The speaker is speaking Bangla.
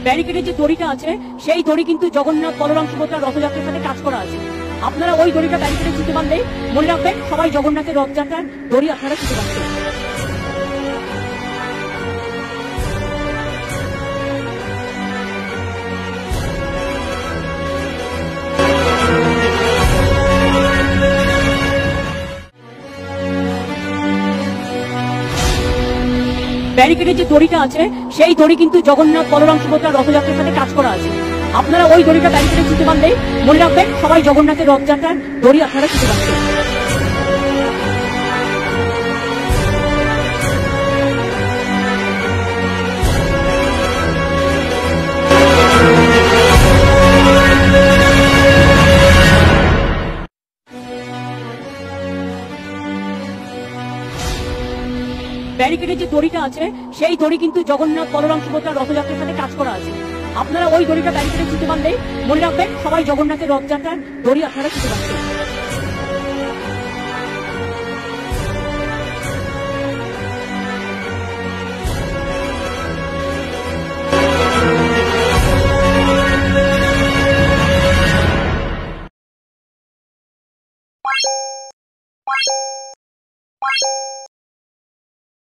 ব্যারিকেডের যে দড়িটা আছে সেই দড়ি কিন্তু জগন্নাথ বলরাম সুভদ্রা রথযাত্রার সাথে কাজ করা আছে। আপনারা ওই দড়িটা ব্যারিকেডে ছুঁতে পারলে মনে রাখবেন সবাই জগন্নাথের রথযাত্রার দড়ি আপনারা ছুঁতে পারছেন। ব্যারিকেডের যে দড়িটা আছে সেই দড়ি কিন্তু জগন্নাথ বলরাম সুভদ্রা রথযাত্রার সাথে কাজ করা আছে। আপনারা ওই দড়িটা ব্যারিকেডে ছুঁতে পারলে মনে রাখবেন সবাই জগন্নাথের রথযাত্রার দড়ি আপনারা ছুঁতে পারছেন। ব্যারিকেডের যে দড়িটা আছে সেই দড়ি কিন্তু জগন্নাথ বলরাম সুভদ্রা রথযাত্রার সাথে কাজ করা আছে। আপনারা ওই দড়িটা ব্যারিকেডে ছুঁতে পারলে মনে রাখবেন সবাই জগন্নাথের রথযাত্রার দড়ি আপনারা ছুঁতে পারছেন।